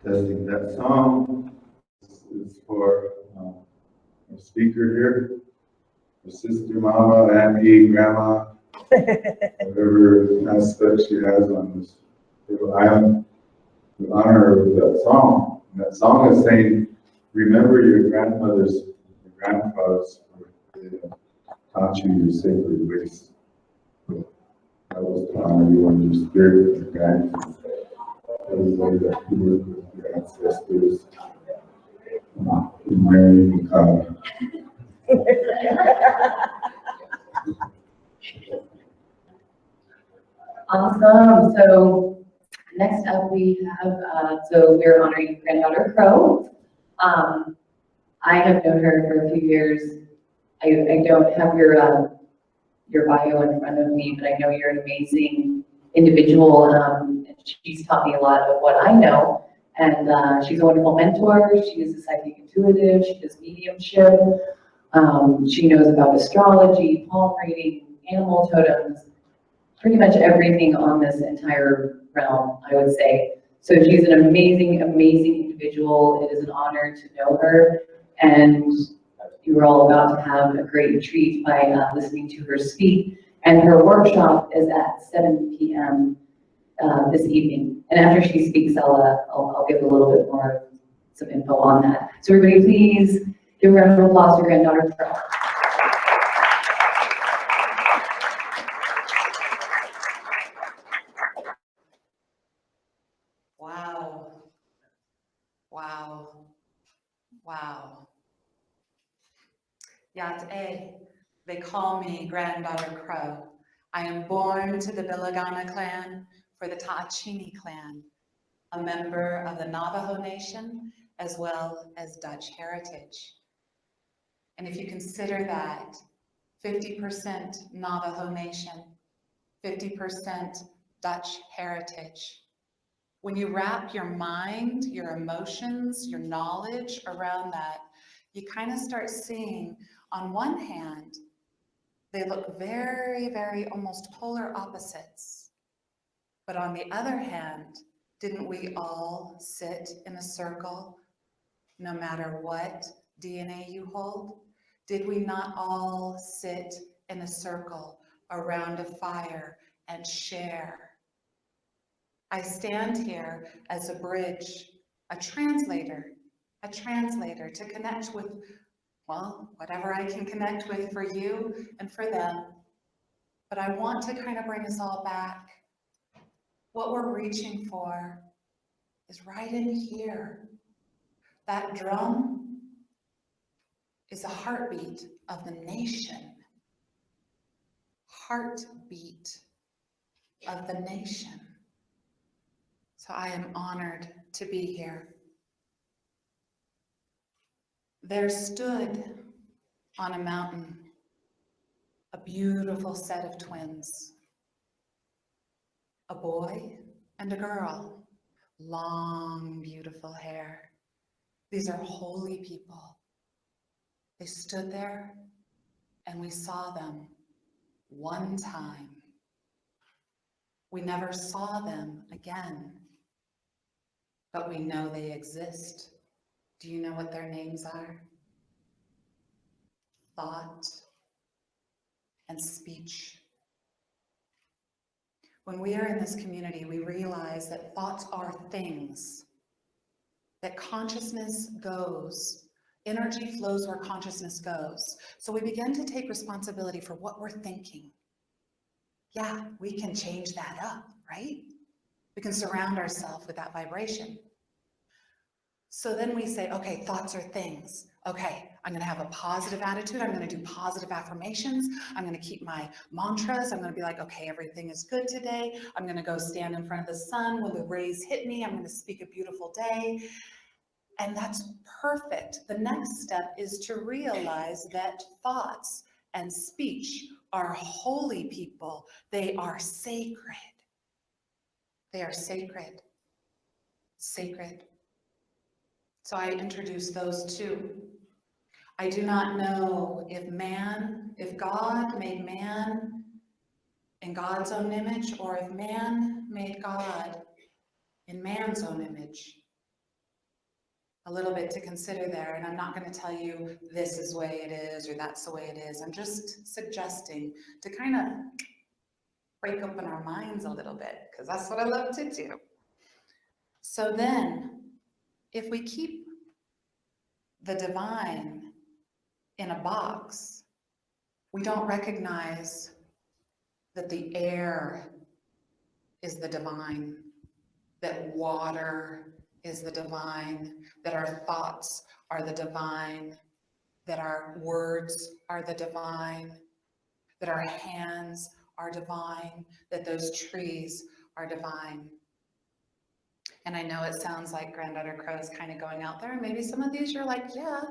Testing that song. This is for our speaker here, her sister, mama, auntie, grandma, whatever aspect she has on this little island. We honor her with that song. And that song is saying, remember your grandmothers, your grandfathers, who taught you your sacred ways. I was to honor you in your spirit and guidance. Everybody that you work with, your ancestors, Mary and Awesome. So next up we have, so we're honoring Granddaughter Crow. I have known her for a few years. I don't have your bio in front of me, but I know you're an amazing individual. And she's taught me a lot of what I know. And she's a wonderful mentor. She is a psychic intuitive. She does mediumship. She knows about astrology, palm reading, animal totems, pretty much everything on this entire realm, I would say. So she's an amazing, amazing individual. It is an honor to know her. And you were all about to have a great treat by listening to her speak. And her workshop is at 7 p.m. This evening. And after she speaks, I'll give a little bit more, some info on that. So everybody please give a round of applause for Granddaughter Crow. Wow. Wow. Wow. Yat-e, they call me Granddaughter Crow. I am born to the Bilagana clan for the Taachini clan, a member of the Navajo Nation, as well as Dutch heritage. And if you consider that 50% Navajo Nation, 50% Dutch heritage, when you wrap your mind, your emotions, your knowledge around that, you kind of start seeing, on one hand, they look very, very almost polar opposites. But on the other hand, didn't we all sit in a circle, no matter what DNA you hold? Did we not all sit in a circle around a fire and share? I stand here as a bridge, a translator to connect with, well, whatever I can connect with for you and for them. But I want to kind of bring us all back. What we're reaching for is right in here. That drum is a heartbeat of the nation. Heartbeat of the nation. So I am honored to be here. There stood on a mountain a beautiful set of twins, a boy and a girl, long, beautiful hair. These are holy people. They stood there and we saw them one time. We never saw them again, but we know they exist. Do you know what their names are? Thought and speech. When we are in this community, we realize that thoughts are things, that consciousness goes, energy flows where consciousness goes. So we begin to take responsibility for what we're thinking. Yeah, we can change that up, right? We can surround ourselves with that vibration. So then we say, okay, thoughts are things. Okay, I'm gonna have a positive attitude. I'm gonna do positive affirmations. I'm gonna keep my mantras. I'm gonna be like, okay, everything is good today. I'm gonna go stand in front of the sun. When the rays hit me, I'm gonna speak a beautiful day. And that's perfect. The next step is to realize that thoughts and speech are holy people. They are sacred. They are sacred. Sacred. So I introduce those two. I do not know if God made man in God's own image, or if man made God in man's own image. A little bit to consider there, and I'm not going to tell you this is the way it is or that's the way it is. I'm just suggesting to kind of break open our minds a little bit, because that's what I love to do. So then, if we keep the divine in a box, we don't recognize that the air is the divine, that water is the divine, that our thoughts are the divine, that our words are the divine, that our hands are divine, that those trees are divine. And I know it sounds like Granddaughter Crow is kind of going out there, and maybe some of these you're like, yeah,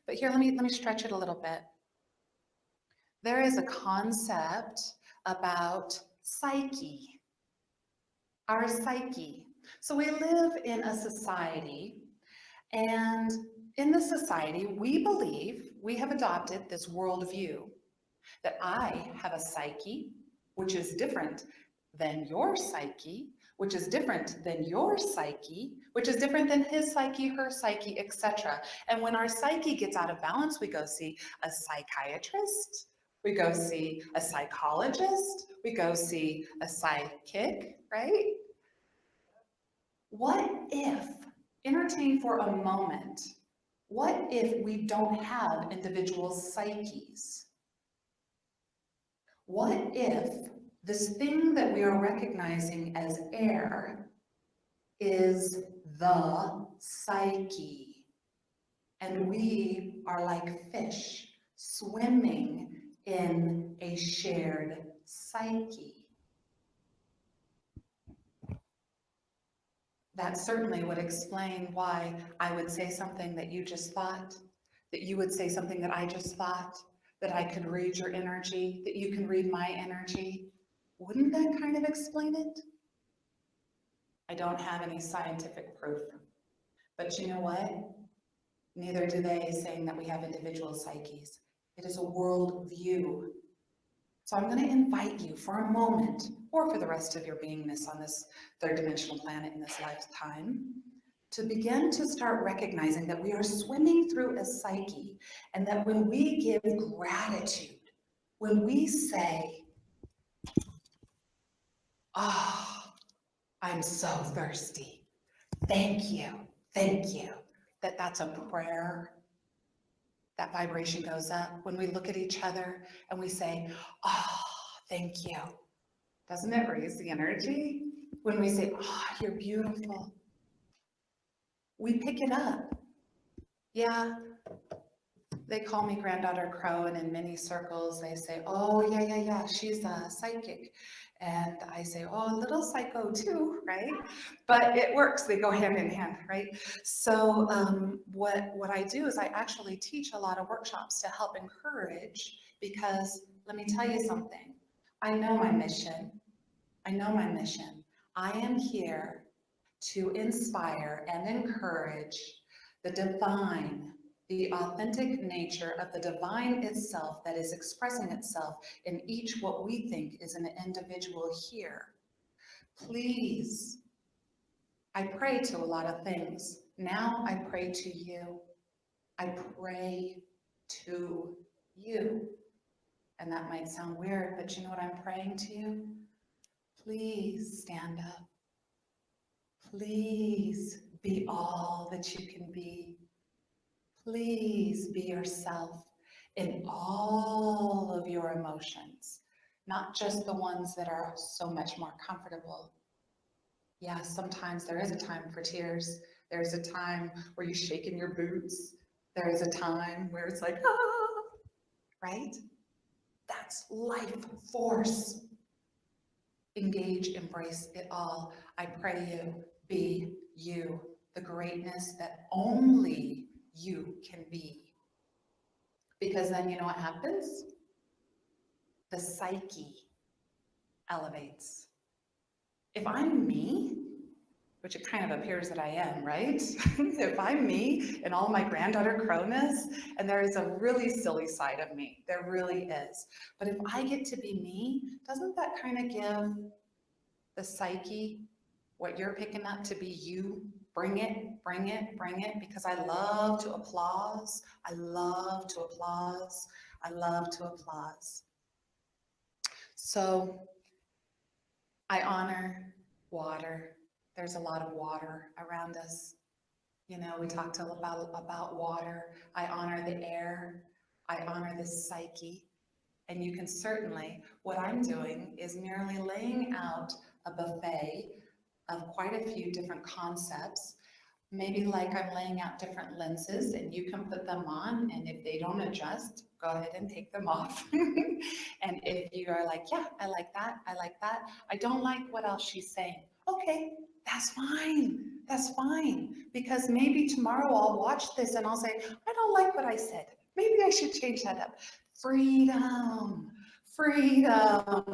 but here, let me stretch it a little bit. There is a concept about psyche, our psyche. So we live in a society, and in the society, we believe, we have adopted this worldview that I have a psyche, which is different than your psyche, which is different than your psyche, which is different than his psyche, her psyche, etc. And when our psyche gets out of balance, we go see a psychiatrist, we go see a psychologist, we go see a psychic, right? What if, entertain for a moment, what if we don't have individual psyches? What if this thing that we are recognizing as air is the psyche, and we are like fish swimming in a shared psyche? That certainly would explain why I would say something that you just thought, that you would say something that I just thought, that I could read your energy, that you can read my energy. Wouldn't that kind of explain it? I don't have any scientific proof, but you know what? Neither do they, saying that we have individual psyches. It is a world view. So I'm going to invite you for a moment, or for the rest of your beingness on this third dimensional planet in this lifetime, to begin to start recognizing that we are swimming through a psyche, and that when we give gratitude, when we say, oh, I'm so thirsty, thank you, that that's a prayer. That vibration goes up. When we look at each other and we say, oh, thank you. Doesn't it raise the energy? When we say, oh, you're beautiful, we pick it up. Yeah, they call me Granddaughter Crow, and in many circles they say, oh, yeah, she's a psychic. And I say, oh, a little psycho too, right? But it works, they go hand in hand, right? So what I do is I actually teach a lot of workshops to help encourage, because let me tell you something, I know my mission. I am here to inspire and encourage the divine, the authentic nature of the divine itself that is expressing itself in each what we think is an individual here. Please, I pray to a lot of things. Now I pray to you. I pray to you. And that might sound weird, but you know what I'm praying to you? Please stand up. Please be all that you can be. Please be yourself in all of your emotions, not just the ones that are so much more comfortable. Yeah, sometimes there is a time for tears. There's a time where you shake in your boots. There is a time where it's like, ah, right? That's life force. Engage, embrace it all. I pray you be you, the greatness that only you can be. Because then you know what happens? The psyche elevates. If I'm me, which it kind of appears that I am, right? If I'm me and all my Granddaughter Crowness, and there is a really silly side of me, there really is. But if I get to be me, doesn't that kind of give the psyche what you're picking up to be you? Bring it, bring it, bring it, because I love to applause. I love to applause. I love to applause. So I honor water. There's a lot of water around us. You know, we talked about water. I honor the air. I honor the psyche. And you can certainly, what I'm doing is merely laying out a buffet of quite a few different concepts. Maybe like I'm laying out different lenses and you can put them on, and if they don't adjust, go ahead and take them off. And if you are like, yeah, I like that, I don't like what else she's saying. Okay, that's fine. Because maybe tomorrow I'll watch this and I'll say, I don't like what I said. Maybe I should change that up. Freedom, freedom,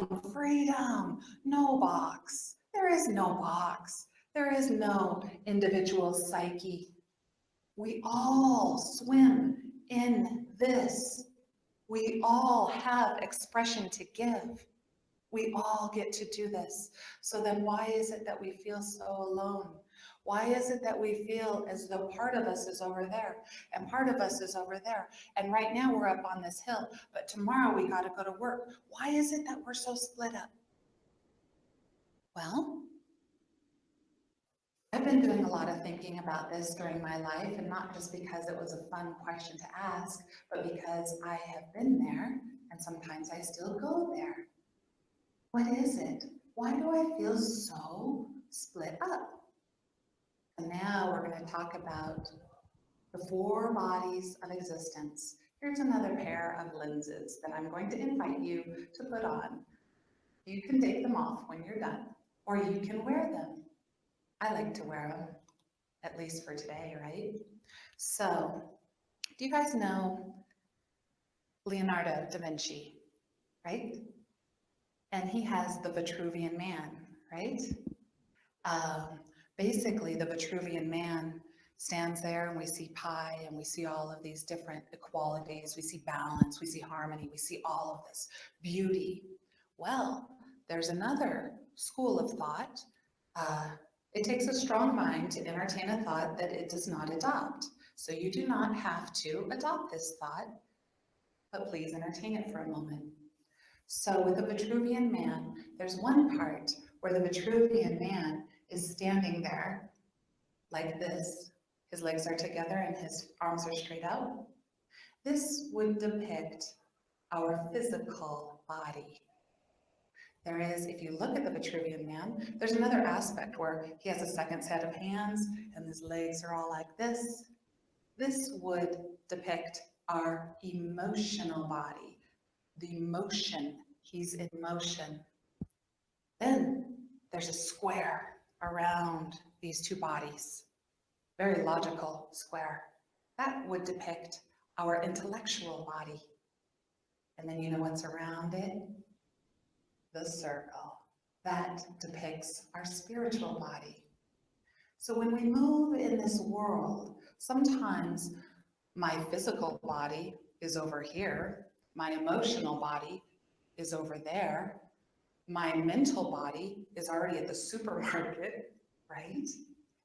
no box. There is no box. There is no individual psyche. We all swim in this. We all have expression to give. We all get to do this. So then why is it that we feel so alone? Why is it that we feel as though part of us is over there and part of us is over there? And right now we're up on this hill, but tomorrow we got to go to work. Why is it that we're so split up? Well, I've been doing a lot of thinking about this during my life, and not just because it was a fun question to ask, but because I have been there and sometimes I still go there. What is it? Why do I feel so split up? And now we're going to talk about the 4 bodies of existence. Here's another pair of lenses that I'm going to invite you to put on. You can take them off when you're done, or you can wear them. I like to wear them, at least for today, right? So, do you guys know Leonardo Da Vinci, right? And he has the Vitruvian Man, right? Basically, the Vitruvian Man stands there and we see pi and we see all of these different equalities, we see balance, we see harmony, we see all of this beauty. Well, there's another school of thought. It takes a strong mind to entertain a thought that it does not adopt. So you do not have to adopt this thought, but please entertain it for a moment. So with the Vitruvian Man, there's one part where the Vitruvian Man is standing there like this. His legs are together and his arms are straight out. This would depict our physical body. There is, if you look at the Vitruvian Man, there's another aspect where he has a second set of hands and his legs are all like this. This would depict our emotional body, the motion. He's in motion. Then there's a square around these 2 bodies, very logical square. That would depict our intellectual body. And then you know what's around it? The circle. That depicts our spiritual body. So when we move in this world, sometimes my physical body is over here, my emotional body is over there, my mental body is already at the supermarket, right?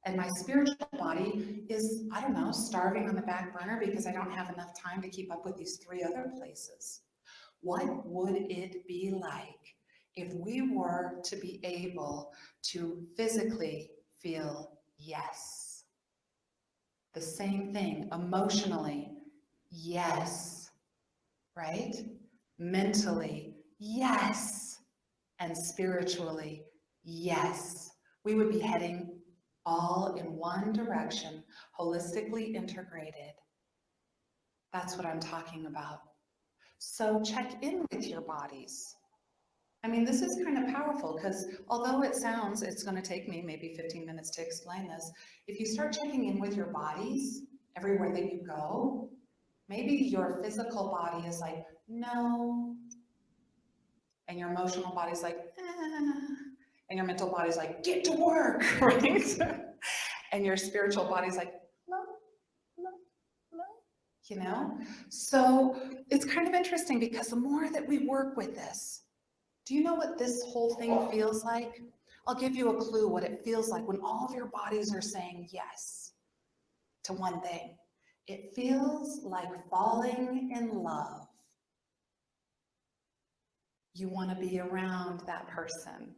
And my spiritual body is, I don't know, starving on the back burner because I don't have enough time to keep up with these 3 other places. What would it be like if we were to be able to physically feel yes? The same thing, emotionally, yes, right? Mentally, yes. And spiritually, yes. We would be heading all in one direction, holistically integrated. That's what I'm talking about. So check in with your bodies. I mean, this is kind of powerful because although it sounds, it's going to take me maybe 15 minutes to explain this. If you start checking in with your bodies everywhere that you go, maybe your physical body is like, no. And your emotional body's like, and your mental body's like, get to work, right? And your spiritual body's like, you know? So it's kind of interesting because the more that we work with this, do you know what this whole thing feels like? I'll give you a clue what it feels like when all of your bodies are saying yes to one thing. It feels like falling in love. You want to be around that person.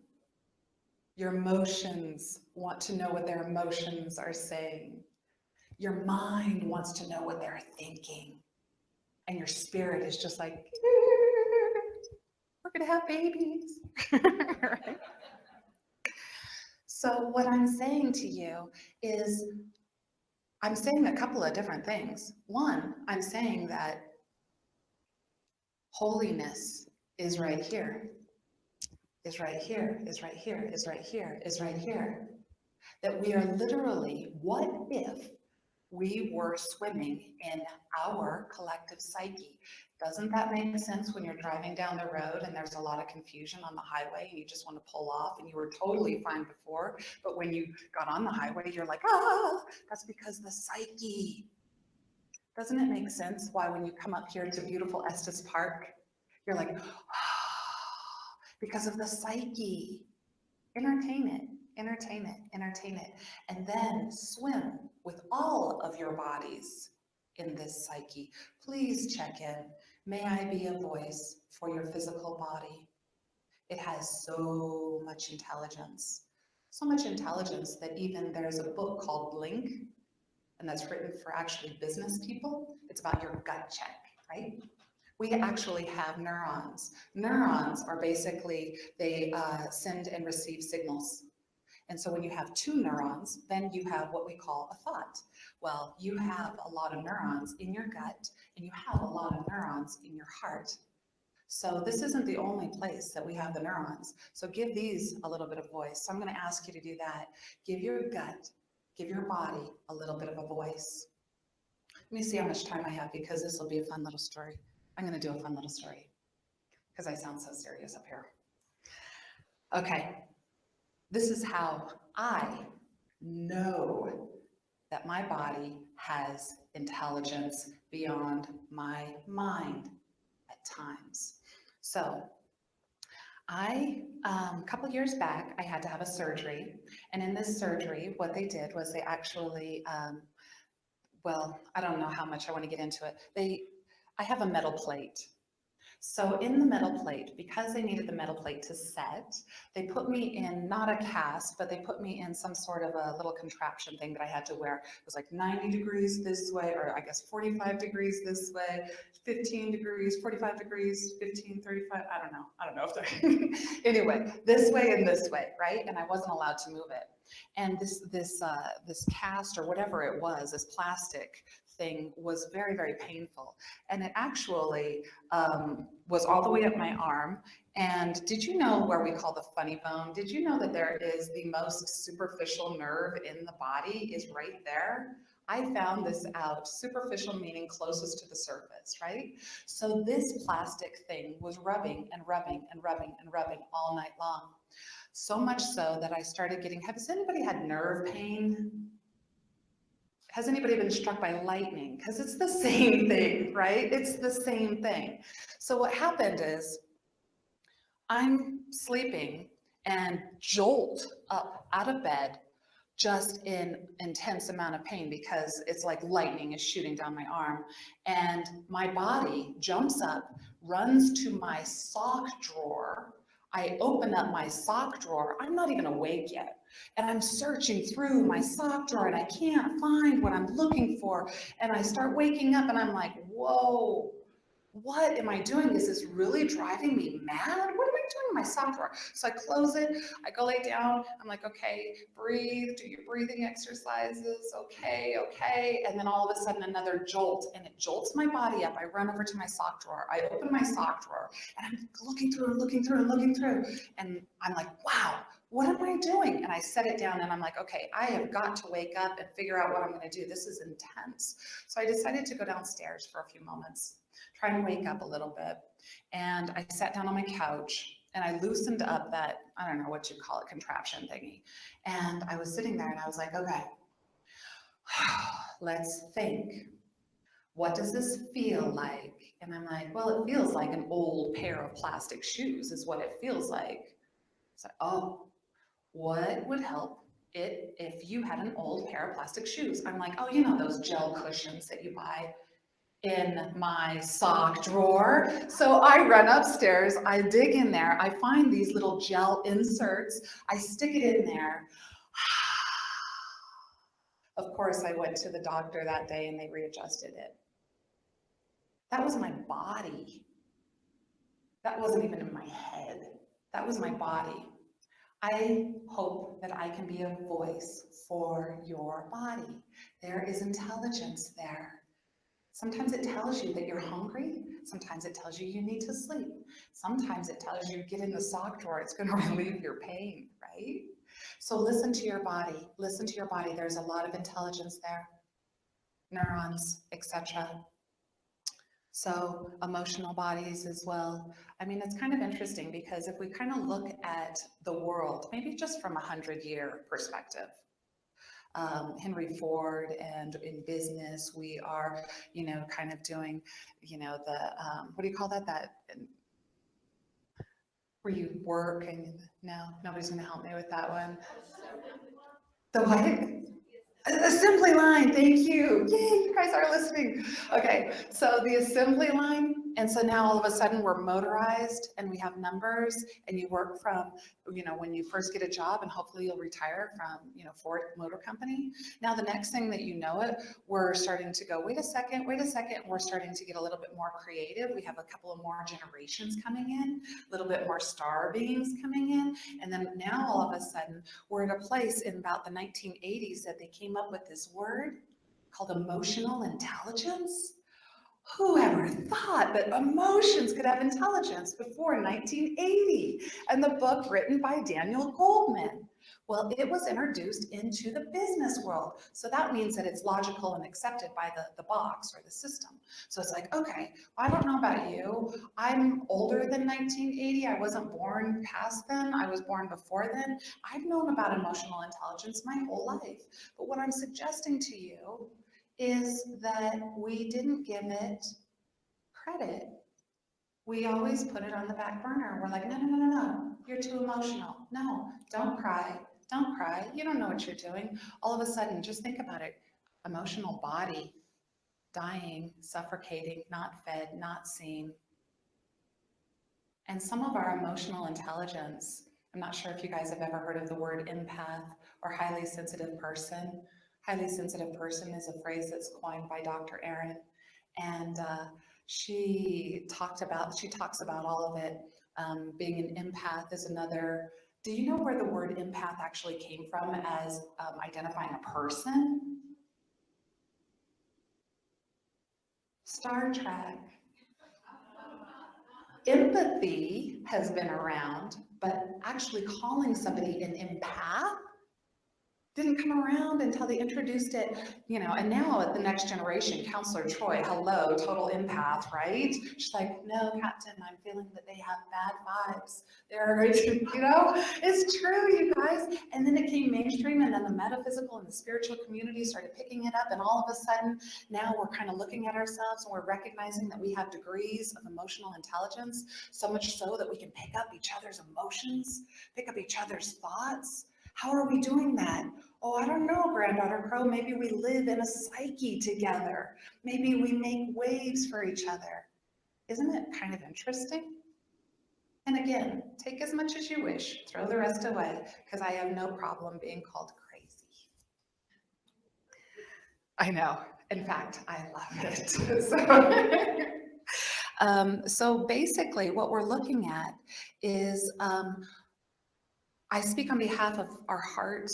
Your emotions want to know what their emotions are saying. Your mind wants to know what they're thinking. And your spirit is just like, gonna have babies. Right? So what I'm saying to you is, I'm saying a couple of different things. One, I'm saying that holiness is right here, is right here, is right here, is right here, is right here. That we are literally, what if we were swimming in our collective psyche? Doesn't that make sense when you're driving down the road and there's a lot of confusion on the highway and you just want to pull off and you were totally fine before, but when you got on the highway, you're like, ah, that's because the psyche. Doesn't it make sense why when you come up here to beautiful Estes Park, you're like, ah, because of the psyche. Entertain it, entertain it, entertain it, and then swim with all of your bodies in this psyche. Please check in. May I be a voice for your physical body? It has so much intelligence that even there's a book called Blink, and that's written for actually business people. It's about your gut check, right? We actually have neurons. Neurons are basically, they send and receive signals. And so when you have two neurons, then you have what we call a thought. Well, you have a lot of neurons in your gut, and you have a lot of neurons in your heart. So this isn't the only place that we have the neurons. So give these a little bit of voice. So I'm going to ask you to do that. Give your gut, give your body a little bit of a voice. Let me see how much time I have, because this will be a fun little story. I'm going to do a fun little story because I sound so serious up here. Okay, this is how I know that my body has intelligence beyond my mind at times. So a couple years back, I had to have a surgery. And in this surgery, what they did was they actually, well, I don't know how much I want to get into it. I have a metal plate. So in the metal plate, because they needed the metal plate to set, they put me in not a cast, but they put me in some sort of a little contraption thing that I had to wear. It was like 90 degrees this way, or I guess 45 degrees this way, 15 degrees, 45 degrees, 15, 35, I don't know if they're, anyway, this way and this way, right? And I wasn't allowed to move it. And this cast or whatever it was, this plastic thing was very, very painful. And it actually was all the way up my arm. And did you know where we call the funny bone? Did you know that there is the most superficial nerve in the body is right there? I found this out. Superficial meaning closest to the surface, right? So this plastic thing was rubbing and rubbing and rubbing and rubbing all night long. So much so that I started getting, has anybody had nerve pain? Has anybody been struck by lightning? Because it's the same thing, right? It's the same thing. So what happened is I'm sleeping and jolt up out of bed just in intense amount of pain because it's like lightning is shooting down my arm. And my body jumps up, runs to my sock drawer. I open up my sock drawer. I'm not even awake yet. And I'm searching through my sock drawer and I can't find what I'm looking for. And I start waking up and I'm like, whoa, what am I doing? Is this really driving me mad? What am I doing in my sock drawer? So I close it, I go lay down, I'm like, okay, breathe, do your breathing exercises, okay, okay. And then all of a sudden another jolt, and it jolts my body up. I run over to my sock drawer, I open my sock drawer, and I'm looking through and looking through and looking through. And I'm like, wow, what am I doing? And I set it down and I'm like, okay, I have got to wake up and figure out what I'm gonna do. This is intense. So I decided to go downstairs for a few moments, try and wake up a little bit. And I sat down on my couch and I loosened up that, I don't know what you call it, contraption thingy. And I was sitting there and I was like, okay, let's think. What does this feel like? And I'm like, well, it feels like an old pair of plastic shoes is what it feels like. So, oh, what would help it if you had an old pair of plastic shoes? I'm like, oh, you know those gel cushions that you buy in my sock drawer. So I run upstairs, I dig in there, I find these little gel inserts, I stick it in there. Of course, I went to the doctor that day and they readjusted it. That was my body. That wasn't even in my head. That was my body. I hope that I can be a voice for your body. There is intelligence there. Sometimes it tells you that you're hungry. Sometimes it tells you you need to sleep. Sometimes it tells you get in the sock drawer, it's going to relieve your pain, right? So listen to your body. Listen to your body. There's a lot of intelligence there, neurons, etc. So emotional bodies as well. I mean, it's kind of interesting because if we kind of look at the world, maybe just from a 100-year perspective, Henry Ford, and in business, we are, kind of doing, the, what do you call that? Where you work and no, nobody's going to help me with that one. The what? Assembly line, thank you. Yay, you guys are listening. Okay, so the assembly line, and so now all of a sudden we're motorized and we have numbers, and you work from, when you first get a job, and hopefully you'll retire from, Ford Motor Company. Now the next thing that you know it, we're starting to go, wait a second, we're starting to get a little bit more creative. We have a couple of more generations coming in, a little bit more star beings coming in, and then now all of a sudden we're at a place in about the 1980s that they came up with this word called emotional intelligence. Who ever thought that emotions could have intelligence before 1980? And the book written by Daniel Goldman. Well, it was introduced into the business world. So that means that it's logical and accepted by the box or the system. So it's like, okay, I don't know about you. I'm older than 1980. I wasn't born past then. I was born before then. I've known about emotional intelligence my whole life. But what I'm suggesting to you is that we didn't give it credit. We always put it on the back burner. We're like, no, no, no, no, no, you're too emotional. No, don't cry. Don't cry. You don't know what you're doing. All of a sudden, just think about it. Emotional body, dying, suffocating, not fed, not seen. And some of our emotional intelligence, I'm not sure if you guys have ever heard of the word empath or highly sensitive person. Highly sensitive person is a phrase that's coined by Dr. Erin, and she talks about all of it. Being an empath is another. Do you know where the word empath actually came from as identifying a person? Star Trek. Empathy has been around, but actually calling somebody an empath didn't come around until they introduced it, and now at the next generation, Counselor Troy, hello, total empath, right? She's like, no, Captain, I'm feeling that they have bad vibes. They're, it's true, you guys. And then it came mainstream, and then the metaphysical and the spiritual community started picking it up, and all of a sudden, now we're kind of looking at ourselves and we're recognizing that we have degrees of emotional intelligence, so much so that we can pick up each other's emotions, pick up each other's thoughts. How are we doing that? Oh, I don't know, Granddaughter Crow. Maybe we live in a psyche together. Maybe we make waves for each other. Isn't it kind of interesting? And again, take as much as you wish. Throw the rest away, because I have no problem being called crazy. I know. In fact, I love it. So basically, what we're looking at is I speak on behalf of our heart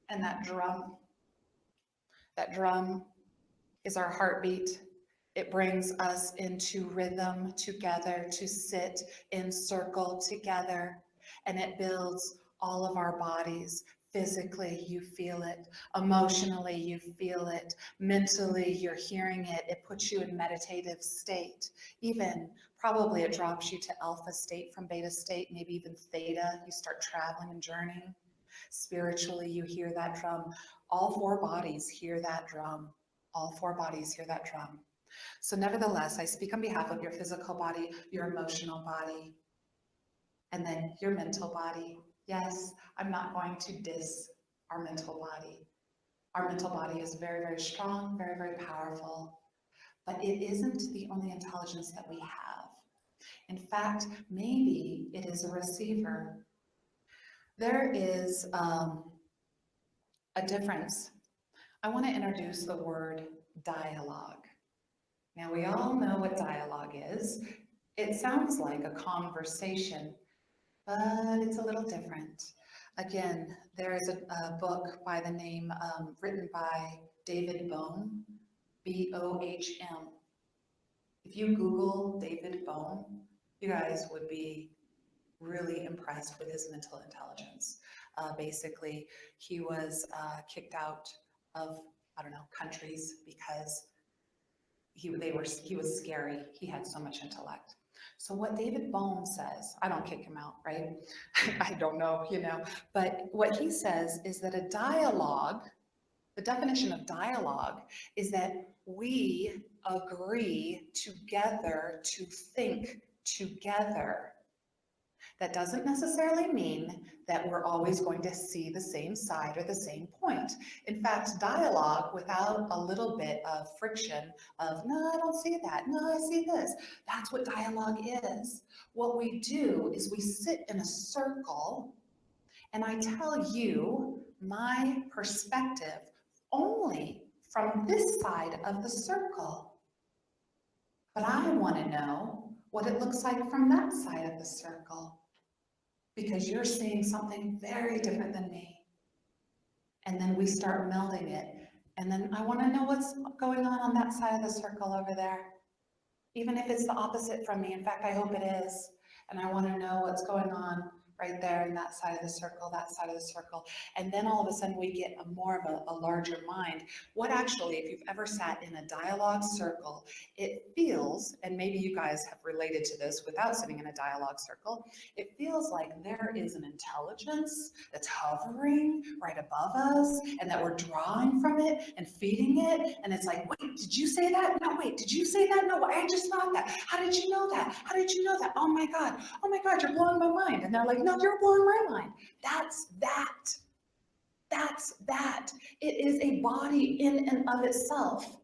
and that drum. That drum is our heartbeat. It brings us into rhythm together, to sit in circle together, and it builds all of our bodies. Physically, you feel it. Emotionally, you feel it. Mentally, you're hearing it. It puts you in meditative state. Even probably it drops you to alpha state from beta state, maybe even theta. You start traveling and journeying. Spiritually, you hear that drum. All four bodies hear that drum. All four bodies hear that drum. So nevertheless, I speak on behalf of your physical body, your emotional body, and then your mental body. Yes, I'm not going to diss our mental body. Our mental body is very, very strong, very, very powerful, but it isn't the only intelligence that we have. In fact, maybe it is a receiver. There is a difference. I want to introduce the word dialogue. Now, we all know what dialogue is. It sounds like a conversation, but it's a little different. Again, there is a book by the name, written by David Bohm, B-O-H-M. If you Google David Bohm, you guys would be really impressed with his mental intelligence. Basically, he was kicked out of, I don't know, countries because he was scary. He had so much intellect. So what David Bohm says, I don't kick him out, right? I don't know, but what he says is that a dialogue, the definition of dialogue is that we agree together to think together. That doesn't necessarily mean that we're always going to see the same side or the same point. In fact, dialogue without a little bit of friction of, no, I don't see that, no, I see this, that's what dialogue is. What we do is we sit in a circle and I tell you my perspective only from this side of the circle. But I want to know what it looks like from that side of the circle, because you're seeing something very different than me. And then we start melding it. And then I want to know what's going on that side of the circle over there, even if it's the opposite from me. In fact, I hope it is. And I want to know what's going on right there in that side of the circle, that side of the circle. And then all of a sudden we get more of a larger mind. What actually, if you've ever sat in a dialogue circle, it feels, and maybe you guys have related to this without sitting in a dialogue circle, it feels like there is an intelligence that's hovering right above us and that we're drawing from it and feeding it. And it's like, wait, did you say that? No, wait, did you say that? No, I just thought that. How did you know that? How did you know that? Oh my God, you're blowing my mind. And they're like, no, you're blowing my mind. That's that. That's that. It is a body in and of itself.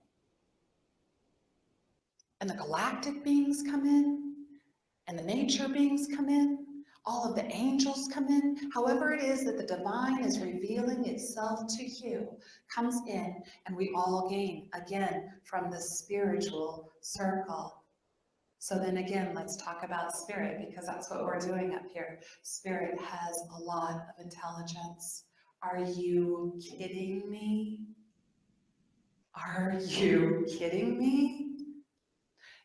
And the galactic beings come in, and the nature beings come in, all of the angels come in. However it is that the divine is revealing itself to you, comes in, and we all gain, again, from the spiritual circle. So then again, let's talk about spirit, because that's what we're doing up here. Spirit has a lot of intelligence. Are you kidding me? Are you kidding me?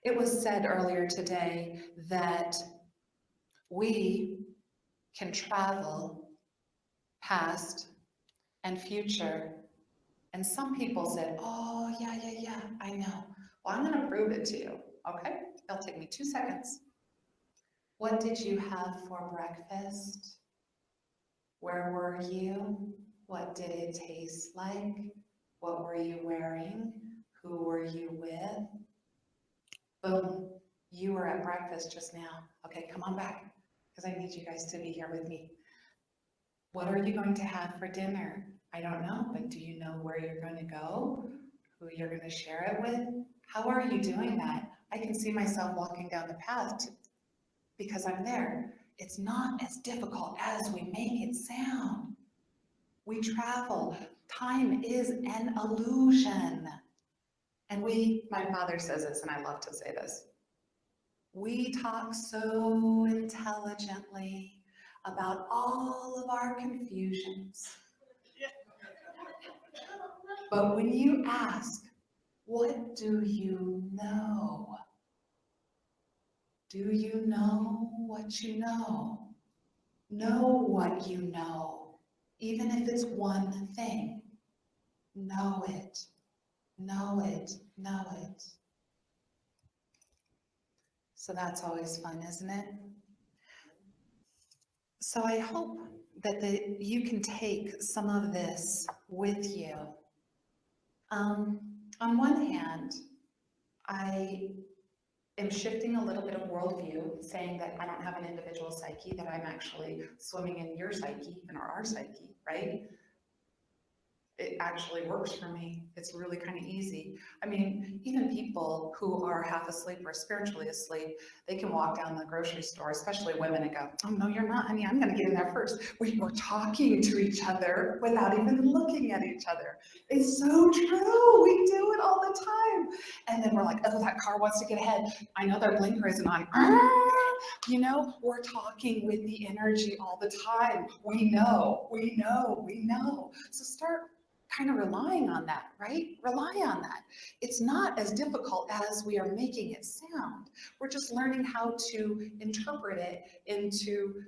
It was said earlier today that we can travel past and future. And some people said, oh, yeah, I know. Well, I'm going to prove it to you, okay? It'll take me 2 seconds. What did you have for breakfast? Where were you? What did it taste like? What were you wearing? Who were you with? Boom, you were at breakfast just now. Okay, come on back, because I need you guys to be here with me. What are you going to have for dinner? I don't know, but do you know where you're going to go? Who you're going to share it with? How are you doing that? I can see myself walking down the path because I'm there. It's not as difficult as we make it sound. We travel. Time is an illusion. And my father says this, and I love to say this. We talk so intelligently about all of our confusions. But when you ask, what do you know? Do you know what you know? Know what you know, even if it's one thing. Know it, know it, know it. So that's always fun, isn't it? So I hope that you can take some of this with you. On one hand, I am shifting a little bit of worldview, saying that I don't have an individual psyche, that I'm actually swimming in your psyche, in our psyche, right? It actually works for me. It's really kind of easy. I mean, even people who are half asleep or spiritually asleep, they can walk down the grocery store, especially women, and go, oh, no, you're not, honey, I'm going to get in there first. We're talking to each other without even looking at each other. It's so true. We do it all the time. And then we're like, oh, that car wants to get ahead. I know their blinker isn't on. You know, we're talking with the energy all the time. We know. So start kind of relying on that, right? Rely on that. It's not as difficult as we are making it sound. We're just learning how to interpret it into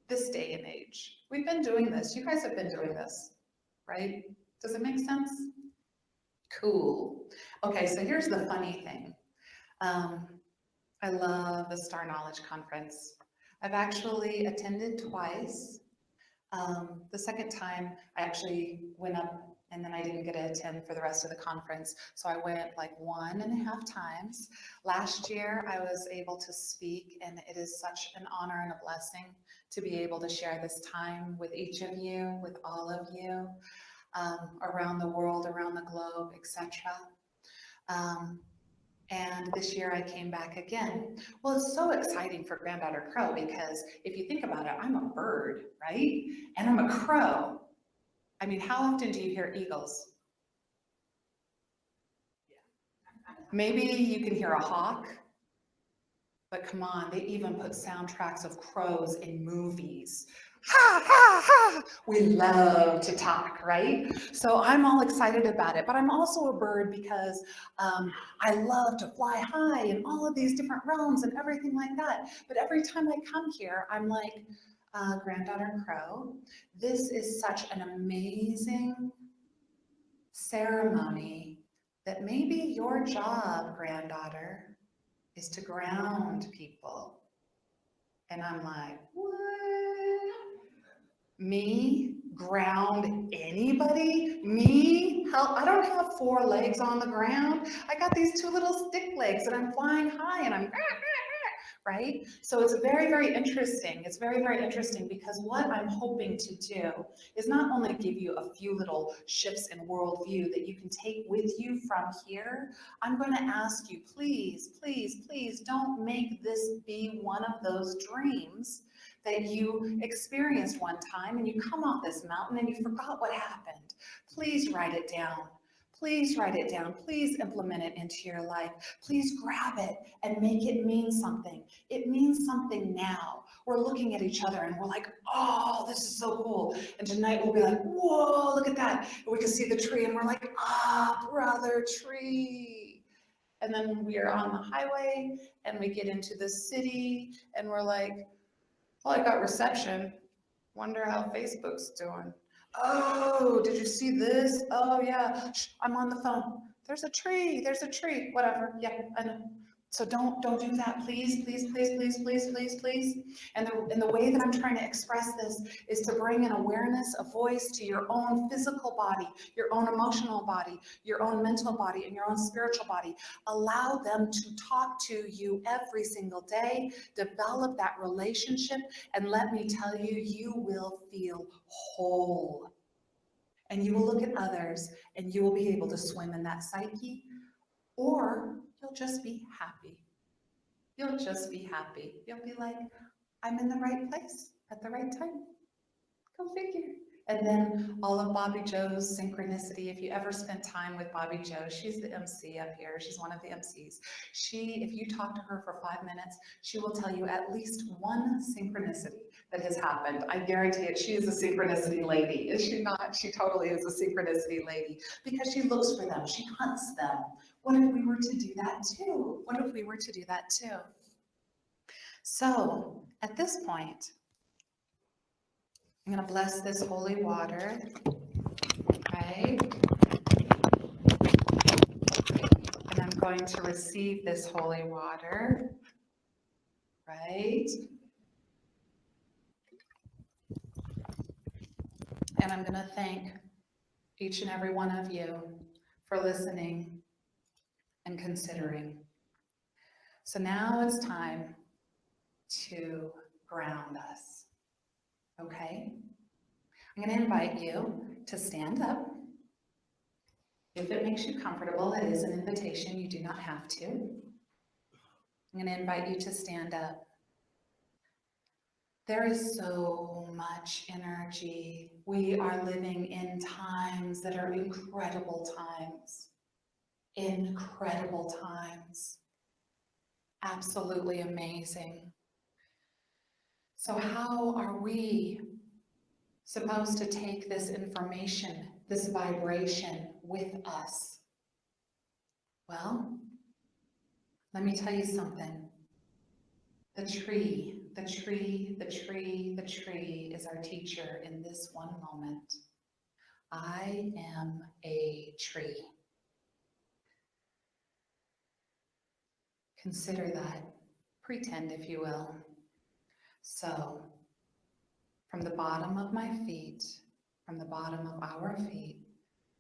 this day and age. We've been doing this. You guys have been doing this, right? Does it make sense? Cool. Okay, so here's the funny thing. I love the Star Knowledge Conference. I've actually attended twice. The second time I actually went up and then I didn't get to attend for the rest of the conference. So I went like 1.5 times. Last year I was able to speak, and it is such an honor and a blessing to be able to share this time with each of you, with all of you, around the world, around the globe, etc. And this year I came back again. Well, it's so exciting for Granddaughter Crow because if you think about it, I'm a bird, right? And I'm a crow. I mean, how often do you hear eagles? Maybe you can hear a hawk, but come on, they even put soundtracks of crows in movies. Ha, ha, ha. We love to talk, right? So I'm all excited about it, but I'm also a bird because I love to fly high in all of these different realms and everything like that. But every time I come here, I'm like, Granddaughter Crow, this is such an amazing ceremony that maybe your job, granddaughter, is to ground people. And I'm like, what? Me ground anybody? Me? Hell, I don't have 4 legs on the ground. I got these 2 little stick legs and I'm flying high and I'm right? So it's very, very interesting. It's very, very interesting because what I'm hoping to do is not only give you a few little shifts in worldview that you can take with you from here. I'm going to ask you, please, please, please don't make this be one of those dreams that you experienced one time and you come off this mountain and you forgot what happened. Please write it down. Please write it down. Please implement it into your life. Please grab it and make it mean something. It means something now. We're looking at each other and we're like, oh, this is so cool. And tonight we'll be like, whoa, look at that. And we can see the tree and we're like, ah, brother tree. And then we are on the highway and we get into the city and we're like, well, I got reception. Wonder how Facebook's doing. Oh, did you see this? Oh yeah, shh, I'm on the phone. There's a tree, whatever. Yeah, I know. So don't do that, please, please, please, please, please, please, please. And the way that I'm trying to express this is to bring an awareness, a voice to your own physical body, your own emotional body, your own mental body, and your own spiritual body. Allow them to talk to you every single day. Develop that relationship, and let me tell you, you will feel whole. And you will look at others, and you will be able to swim in that psyche, or you'll just be happy. You'll just be happy. You'll be like, I'm in the right place at the right time. Go figure. And then all of Bobby Joe's synchronicity, if you ever spent time with Bobby Joe, she's the MC up here. She's one of the MCs. If you talk to her for 5 minutes, she will tell you at least one synchronicity that has happened. I guarantee it. She is a synchronicity lady. Is she not? She totally is a synchronicity lady because she looks for them. She hunts them. What if we were to do that too? What if we were to do that too? So at this point, I'm going to bless this holy water, right? And I'm going to receive this holy water, right? And I'm going to thank each and every one of you for listening and considering. So now it's time to ground us, okay? I'm going to invite you to stand up If it makes you comfortable, it is an invitation. You do not have to. I'm going to invite you to stand up. There is so much energy. We are living in times that are incredible times. Incredible times. Absolutely amazing. So how are we supposed to take this information, this vibration with us? Well, let me tell you something. The tree is our teacher in this one moment. I am a tree. Consider that. Pretend, if you will. So, from the bottom of my feet, from the bottom of our feet,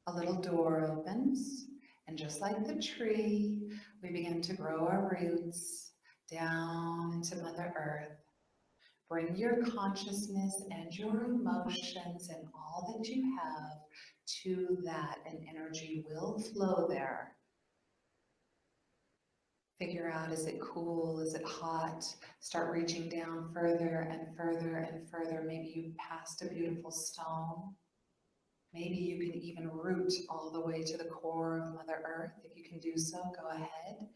a little door opens, and just like the tree, we begin to grow our roots down into Mother Earth. Bring your consciousness and your emotions and all that you have to that, and energy will flow there. Figure out, is it cool? Is it hot? Start reaching down further and further and further. Maybe you passed a beautiful stone. Maybe you can even root all the way to the core of Mother Earth. If you can do so, go ahead.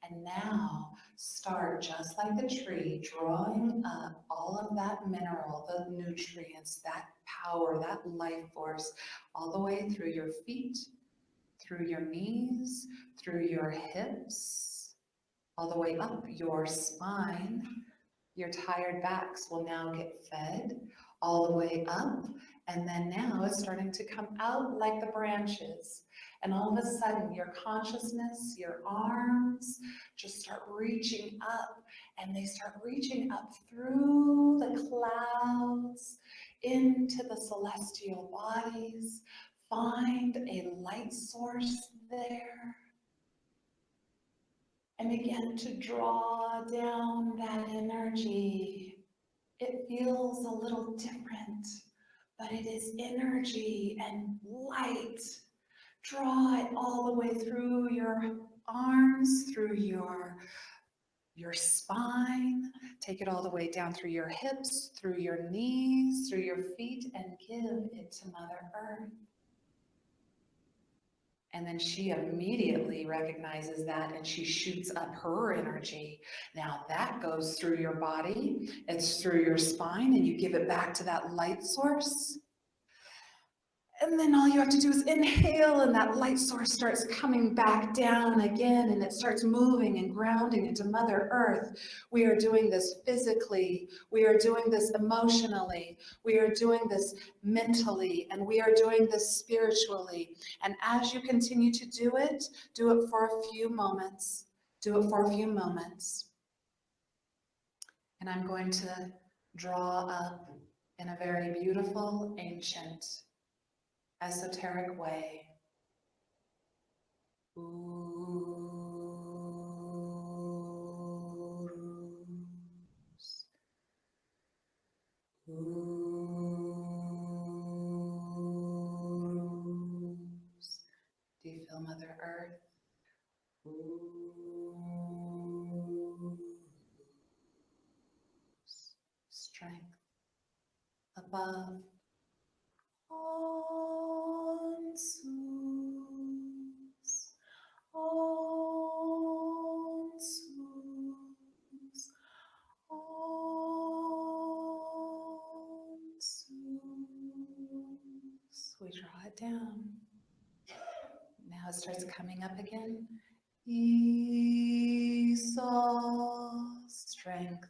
And now start, just like the tree, drawing up all of that mineral, the nutrients, that power, that life force, all the way through your feet, through your knees, through your hips, all the way up your spine. Your tired backs will now get fed all the way up, and then now it's starting to come out like the branches. And all of a sudden, your consciousness, your arms just start reaching up, and they start reaching up through the clouds into the celestial bodies. Find a light source there, and begin to draw down that energy. It feels a little different, but it is energy and light. Draw it all the way through your arms, through your spine. Take it all the way down through your hips, through your knees, through your feet, and give it to Mother Earth. And then she immediately recognizes that, and she shoots up her energy. Now that goes through your body, it's through your spine, and you give it back to that light source. And then all you have to do is inhale, and that light source starts coming back down again, and it starts moving and grounding into Mother Earth. We are doing this physically, we are doing this emotionally, we are doing this mentally, and we are doing this spiritually. And as you continue to do it for a few moments. Do it for a few moments. And I'm going to draw up in a very beautiful, ancient, esoteric way. Do you feel Mother Earth? Strength above. We draw it down. Now it starts coming up again. Esau, strength.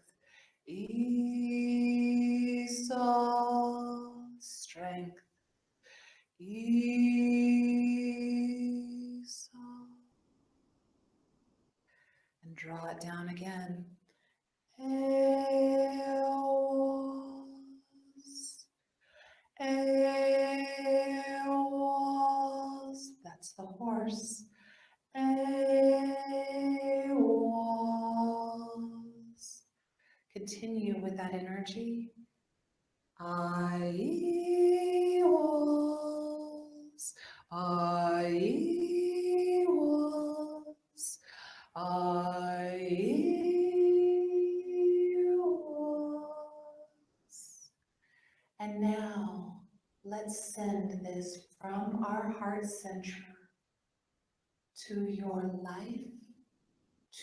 Esau, strength. Esau. And draw it down again. Eos. Eos. That's the horse. Eos. Continue with that energy. I was. was. And now let's send this from our heart center to your life,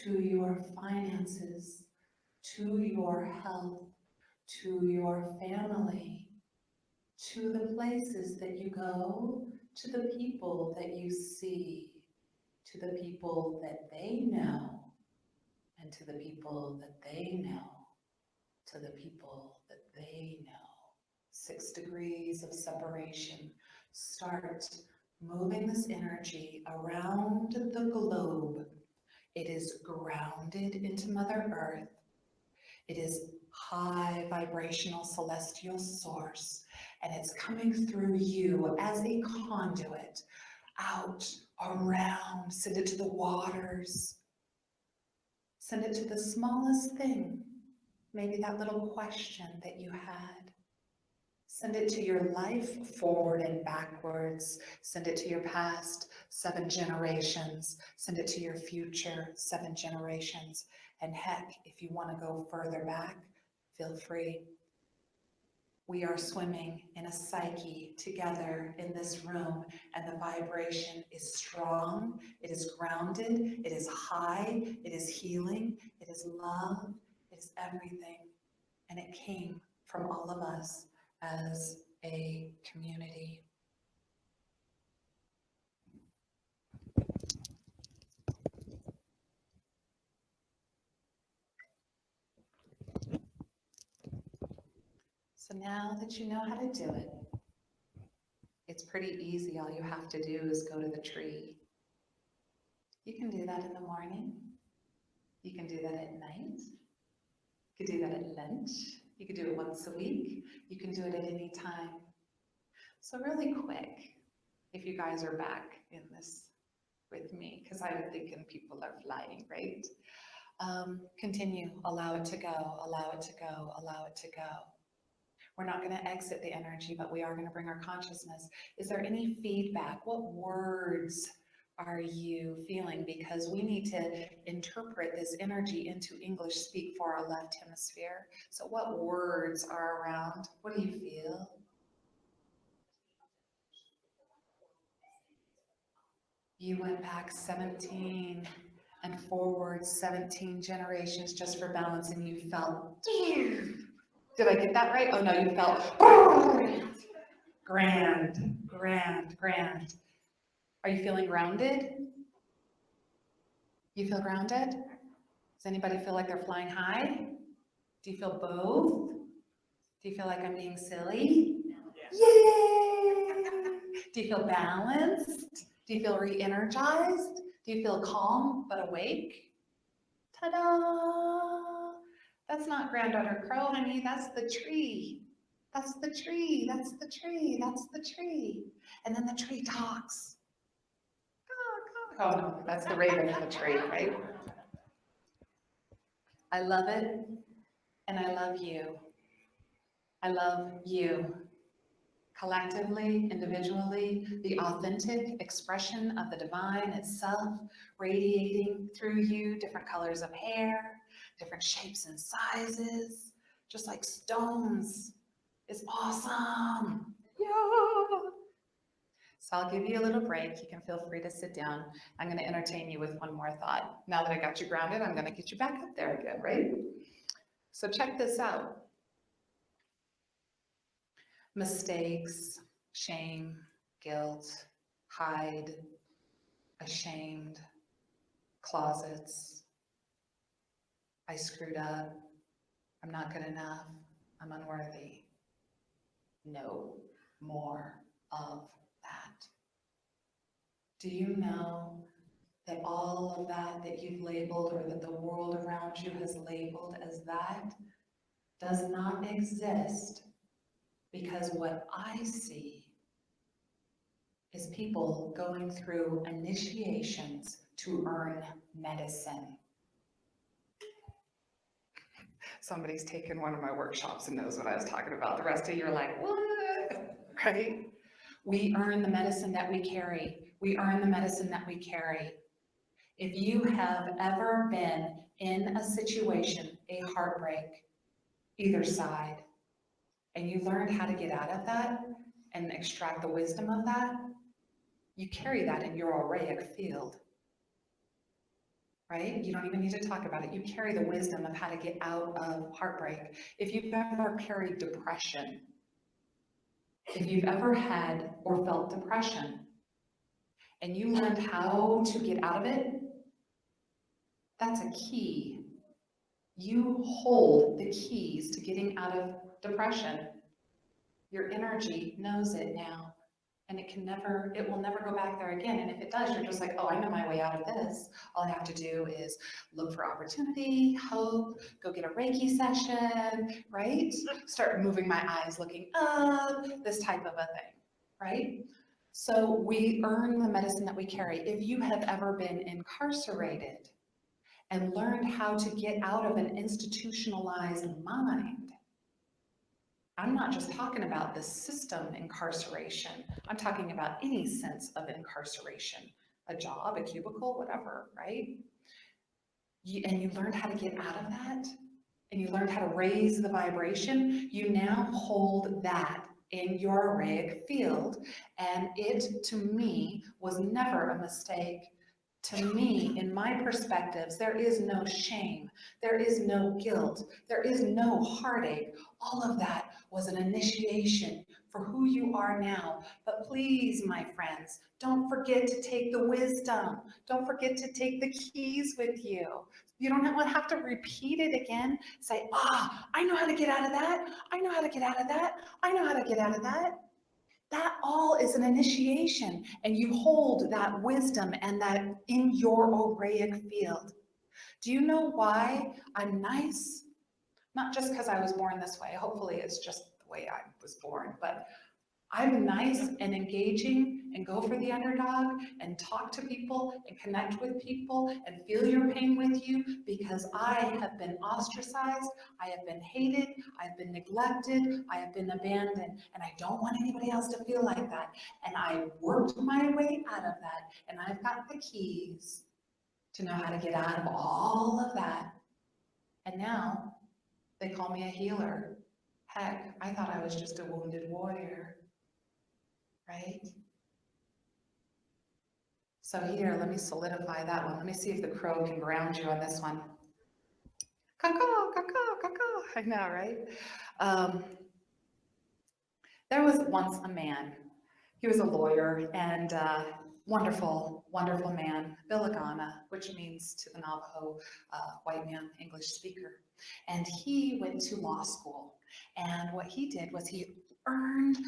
to your finances, to your health, to your family, to the places that you go, to the people that you see, to the people that they know, and to the people that they know, to the people that they know. 6 degrees of separation. Start moving this energy around the globe. It is grounded into Mother Earth. It is high vibrational celestial source, and it's coming through you as a conduit out, around. Send it to the waters. Send it to the smallest thing, maybe that little question that you had. Send it to your life, forward and backwards. Send it to your past, 7 generations. Send it to your future, 7 generations. And heck, if you want to go further back, feel free. We are swimming in a psyche together in this room, and the vibration is strong, it is grounded, it is high, it is healing, it is love, it is everything. And it came from all of us as a community. So now that you know how to do it, it's pretty easy. All you have to do is go to the tree. You can do that in the morning. You can do that at night. You can do that at lunch. You can do it once a week. You can do it at any time. So really quick, if you guys are back in this with me, because I'm thinking people are flying, right? Continue, allow it to go, allow it to go, allow it to go. We're not going to exit the energy, but we are going to bring our consciousness. Is there any feedback? What words are you feeling? Because we need to interpret this energy into English speak for our left hemisphere. So what words are around? What do you feel? You went back 17 and forward 17 generations just for balance, and you felt, did I get that right? Oh no, you felt grand, grand, grand. Are you feeling grounded? You feel grounded? Does anybody feel like they're flying high? Do you feel both? Do you feel like I'm being silly? Yay! Do you feel balanced? Do you feel re-energized? Do you feel calm but awake? Ta-da! That's not Granddaughter Crow, honey. That's the tree. That's the tree. That's the tree. That's the tree. And then the tree talks. Oh no, that's the raven in the tree, right? I love it, and I love you. I love you. Collectively, individually, the authentic expression of the divine itself radiating through you, different colors of hair, different shapes and sizes, just like stones. It's awesome. Yeah. So I'll give you a little break. You can feel free to sit down. I'm going to entertain you with one more thought. Now that I got you grounded, I'm going to get you back up there again, right? So check this out. Mistakes, shame, guilt, hide, ashamed, closets. I screwed up. I'm not good enough. I'm unworthy. No more of that. Do you know that all of that you've labeled, or that the world around you has labeled as that, does not exist? Because what I see is people going through initiations to earn medicine. Somebody's taken one of my workshops and knows what I was talking about. The rest of you are like, what? Right? We earn the medicine that we carry. We earn the medicine that we carry. If you have ever been in a situation, a heartbreak, either side, and you learned how to get out of that and extract the wisdom of that, you carry that in your auraic field, right? You don't even need to talk about it. You carry the wisdom of how to get out of heartbreak. If you've ever carried depression, if you've ever had or felt depression, and you learned how to get out of it, that's a key. You hold the keys to getting out of depression. Your energy knows it now, and it will never go back there again. And if it does, you're just like, oh, I know my way out of this. All I have to do is look for opportunity, hope, go get a Reiki session, right? Start moving my eyes, looking up, this type of a thing, right? So we earn the medicine that we carry. If you have ever been incarcerated and learned how to get out of an institutionalized mind, I'm not just talking about the system incarceration. I'm talking about any sense of incarceration, a job, a cubicle, whatever, right? And you learned how to get out of that, and you learned how to raise the vibration. You now hold that in your auraic field, and it, to me, was never a mistake. To me, in my perspectives, there is no shame, there is no guilt, there is no heartache. All of that was an initiation for who you are now. But please, my friends, don't forget to take the wisdom. Don't forget to take the keys with you. You don't have to repeat it again. Say, I know how to get out of that. I know how to get out of that. I know how to get out of that. That all is an initiation, and you hold that wisdom and that in your auraic field. Do you know why I'm nice? Not just because I was born this way. Hopefully it's just the way I was born, but I'm nice and engaging and go for the underdog and talk to people and connect with people and feel your pain with you because I have been ostracized, I have been hated, I've been neglected, I have been abandoned, and I don't want anybody else to feel like that. And I worked my way out of that, and I've got the keys to know how to get out of all of that. And now they call me a healer. Heck, I thought I was just a wounded warrior. Right? So here, let me solidify that one. Let me see if the crow can ground you on this one. Caw-caw, caw-caw, caw-caw. I know, right? There was once a man. He was a lawyer and wonderful, wonderful man, Bilagana, which means to the Navajo white man, English speaker. And he went to law school. And what he did was he earned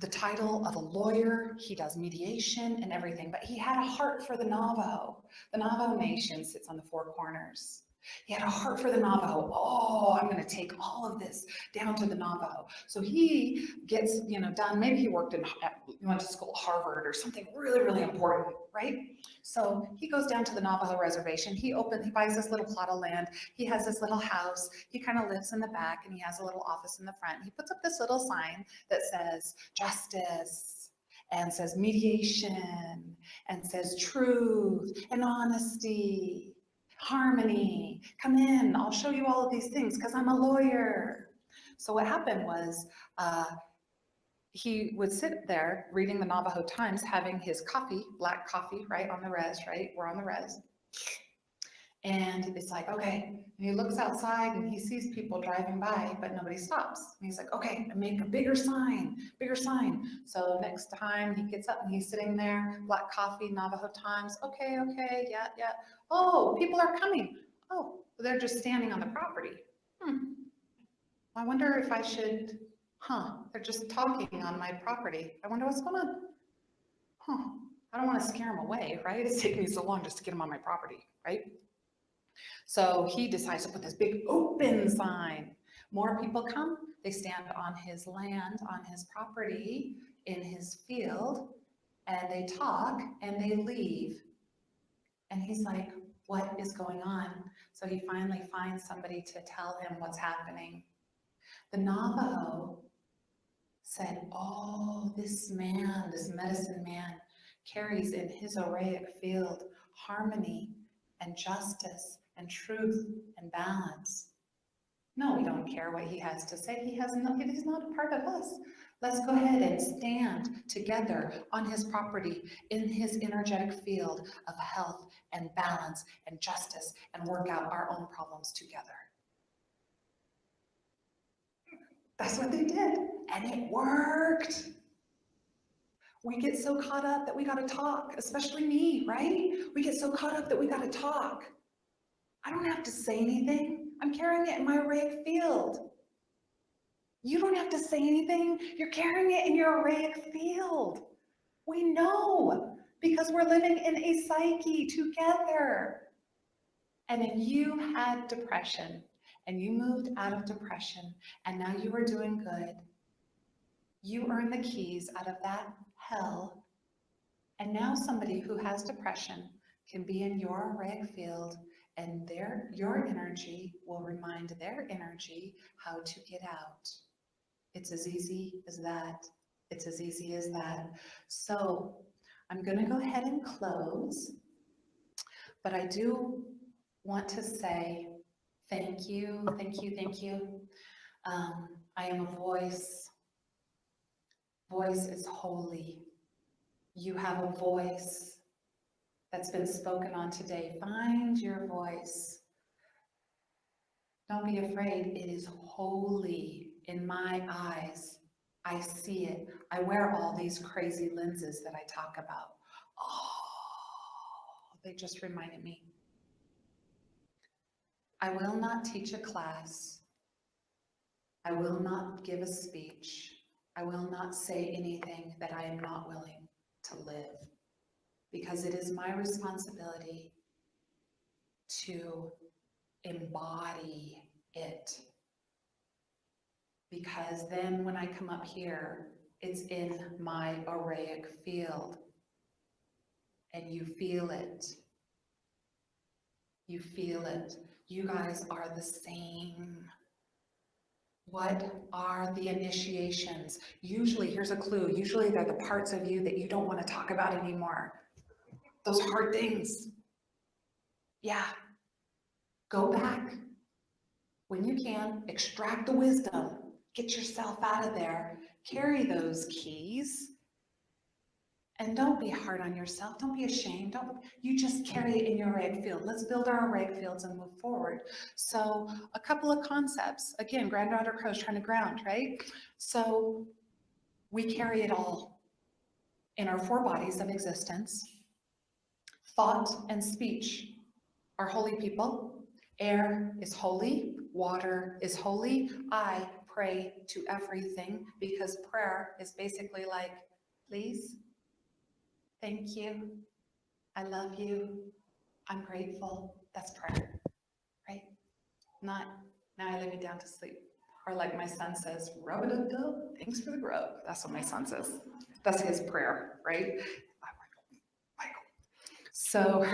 the title of a lawyer. He does mediation and everything, but he had a heart for the Navajo. The Navajo Nation sits on the Four Corners. He had a heart for the Navajo. Oh, I'm going to take all of this down to the Navajo. So he gets, done. Maybe he went to school at Harvard or something really, really important, right? So he goes down to the Navajo reservation. He buys this little plot of land. He has this little house. He kind of lives in the back, and he has a little office in the front. He puts up this little sign that says justice, and says mediation, and says truth and honesty. Harmony, come in, I'll show you all of these things because I'm a lawyer. So what happened was he would sit there reading the Navajo Times, having his coffee, black coffee, right, on the res, right? We're on the res. And it's like, okay, and he looks outside and he sees people driving by, but nobody stops. And he's like, okay, make a bigger sign, bigger sign. So next time he gets up and he's sitting there, black coffee, Navajo Times, okay, yeah. Oh, people are coming. Oh, they're just standing on the property. I wonder if I should, they're just talking on my property. I wonder what's going on. I don't want to scare them away, right? It's taking me so long just to get them on my property, right? So he decides to put this big open sign. More people come, they stand on his land, on his property, in his field, and they talk and they leave. And he's like, what is going on? So he finally finds somebody to tell him what's happening. The Navajo said, oh, this man, this medicine man, carries in his auraic field harmony and justice and truth and balance. No, we don't care what he has to say. He's not a part of us. Let's go ahead and stand together on his property in his energetic field of health and balance and justice and work out our own problems together. That's what they did, and it worked. We get so caught up that we gotta talk, especially me, right? We get so caught up that we gotta talk. I don't have to say anything. I'm carrying it in my arraic field. You don't have to say anything. You're carrying it in your arraic field. We know because we're living in a psyche together. And if you had depression and you moved out of depression and now you are doing good, you earn the keys out of that hell. And now somebody who has depression can be in your arraic field, and your energy will remind their energy how to get out. It's as easy as that. It's as easy as that. So I'm going to go ahead and close, but I do want to say thank you, thank you, thank you. I am a voice. Voice is holy. You have a voice that's been spoken on today. Find your voice. Don't be afraid. It is holy in my eyes. I see it. I wear all these crazy lenses that I talk about. Oh, they just reminded me. I will not teach a class. I will not give a speech. I will not say anything that I am not willing to live, because it is my responsibility to embody it. Because then when I come up here, it's in my arraic field. And you feel it. You feel it. You guys are the same. What are the initiations? Usually, here's a clue, usually they're the parts of you that you don't want to talk about anymore. Those hard things. Yeah. Go back. When you can, extract the wisdom. Get yourself out of there. Carry those keys. And don't be hard on yourself. Don't be ashamed. You just carry it in your arraic field. Let's build our arraic fields and move forward. So a couple of concepts. Again, Granddaughter Crow's trying to ground, right? So we carry it all in our 4 bodies of existence. Thought and speech are holy people. Air is holy. Water is holy. I pray to everything, because prayer is basically like, please, thank you, I love you, I'm grateful. That's prayer, right? Not, now I lay me down to sleep. Or like my son says, rub-a-dub-dub, thanks for the grub. That's what my son says. That's his prayer, right? So,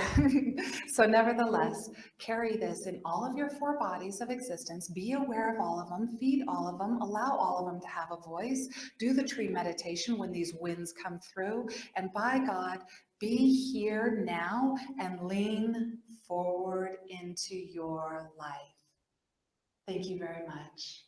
so nevertheless, carry this in all of your 4 bodies of existence. Be aware of all of them, feed all of them, allow all of them to have a voice, do the tree meditation when these winds come through, and by God, be here now and lean forward into your life. Thank you very much.